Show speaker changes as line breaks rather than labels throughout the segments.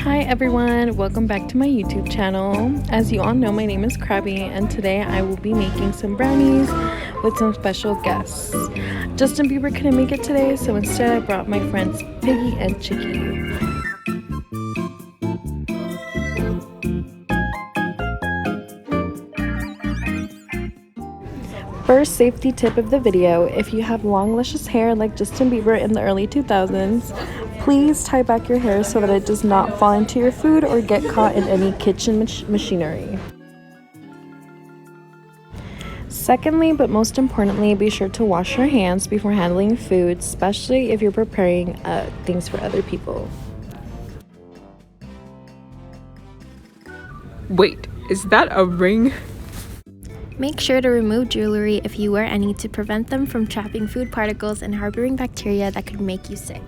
Hi everyone, welcome back to my YouTube channel. As you all know, my name is Krabby and today I will be making some brownies with some special guests. Justin Bieber couldn't make it today, so instead I brought my friends Piggy and Chicky. First safety tip of the video: if you have long luscious hair like Justin Bieber in the early 2000s, please tie back your hair so that it does not fall into your food or get caught in any kitchen machinery. Secondly, but most importantly, be sure to wash your hands before handling food, especially if you're preparing things for other people.
Wait, is that a ring?
Make sure to remove jewelry if you wear any to prevent them from trapping food particles and harboring bacteria that could make you sick.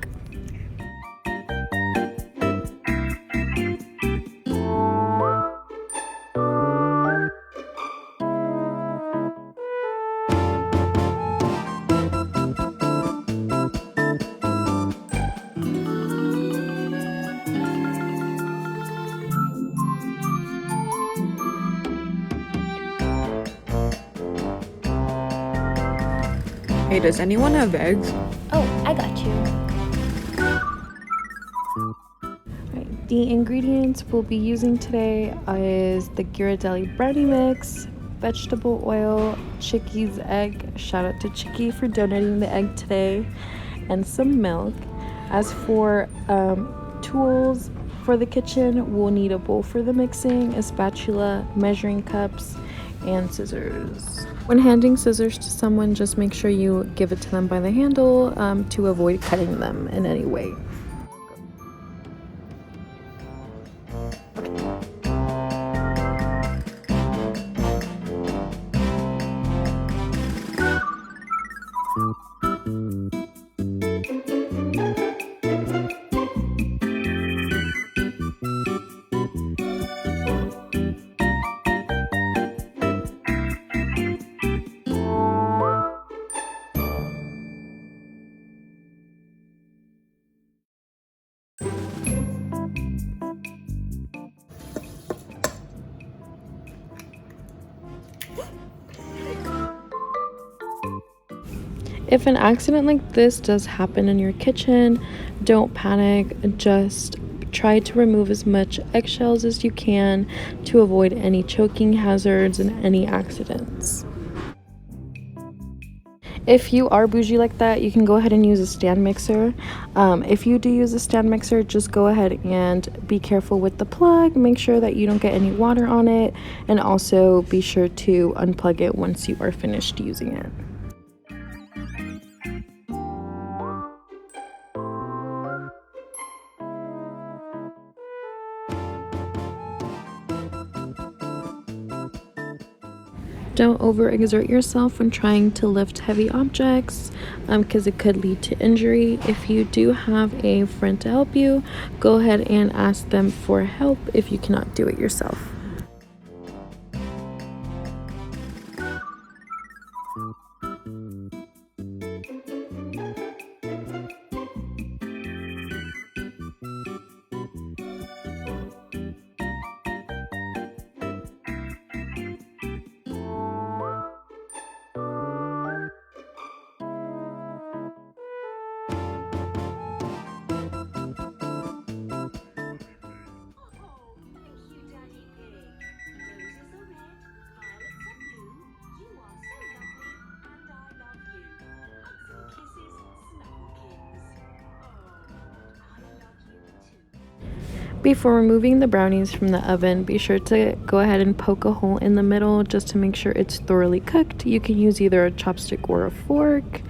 Hey, does anyone have eggs?
Oh, I got you.
Right, the ingredients we'll be using today is the Ghirardelli brownie mix, vegetable oil, Chicky's egg, shout out to Chicky for donating the egg today, and some milk. As for tools for the kitchen, we'll need a bowl for the mixing, a spatula, measuring cups, and scissors. When handing scissors to someone, just make sure you give it to them by the handle to avoid cutting them in any way. If an accident like this does happen in your kitchen, don't panic. Just try to remove as much eggshells as you can to avoid any choking hazards and any accidents. If you are bougie like that, you can go ahead and use a stand mixer. If you do use a stand mixer, just go ahead and be careful with the plug. Make sure that you don't get any water on it, and also be sure to unplug it once you are finished using it. Don't overexert yourself when trying to lift heavy objects because it could lead to injury. If you do have a friend to help you, go ahead and ask them for help if you cannot do it yourself. Before removing the brownies from the oven, be sure to go ahead and poke a hole in the middle just to make sure it's thoroughly cooked. You can use either a chopstick or a fork.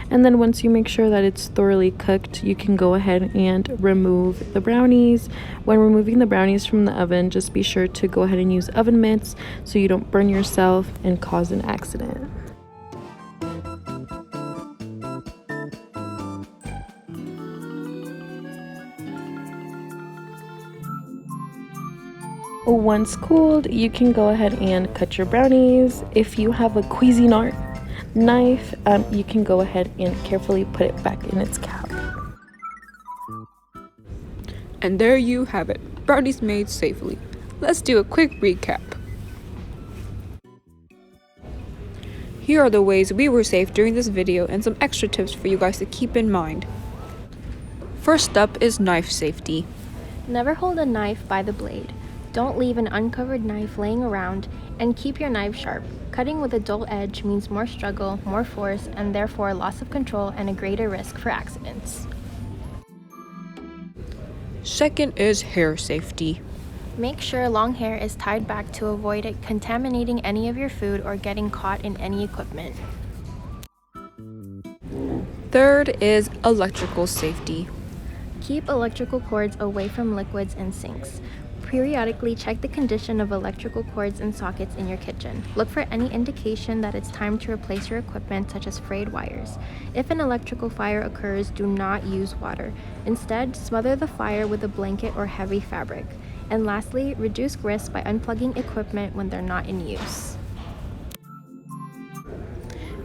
And then once you make sure that it's thoroughly cooked, you can go ahead and remove the brownies. When removing the brownies from the oven, just be sure to go ahead and use oven mitts so you don't burn yourself and cause an accident. Once cooled, you can go ahead and cut your brownies. If you have a Cuisinart knife, you can go ahead and carefully put it back in its cap.
And there you have it. brownies made safely. Let's do a quick recap. Here are the ways we were safe during this video and some extra tips for you guys to keep in mind. First up is knife safety.
Never hold a knife by the blade. Don't leave an uncovered knife laying around, and keep your knife sharp. Cutting with a dull edge means more struggle, more force, and therefore loss of control and a greater risk for accidents.
Second is hair safety.
Make sure long hair is tied back to avoid it contaminating any of your food or getting caught in any equipment.
Third is electrical safety.
Keep electrical cords away from liquids and sinks. Periodically check the condition of electrical cords and sockets in your kitchen. Look for any indication that it's time to replace your equipment, such as frayed wires. If an electrical fire occurs, do not use water. Instead, smother the fire with a blanket or heavy fabric. And lastly, reduce risk by unplugging equipment when they're not in use.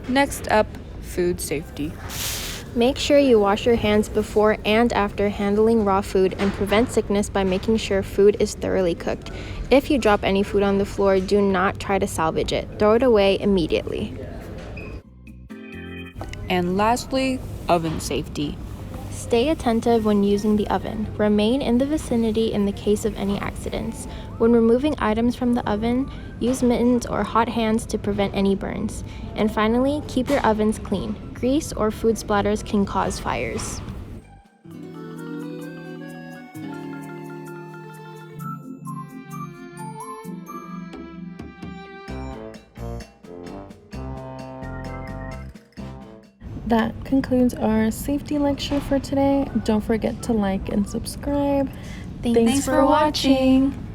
Next up, food safety.
Make sure you wash your hands before and after handling raw food and prevent sickness by making sure food is thoroughly cooked. If you drop any food on the floor, do not try to salvage it. Throw it away immediately.
And lastly, oven safety.
Stay attentive when using the oven. Remain in the vicinity in the case of any accidents. When removing items from the oven, use mittens or hot hands to prevent any burns. And finally, keep your ovens clean. Grease or food splatters can cause fires.
That concludes our safety lecture for today. Don't forget to like and subscribe.
Thanks for watching.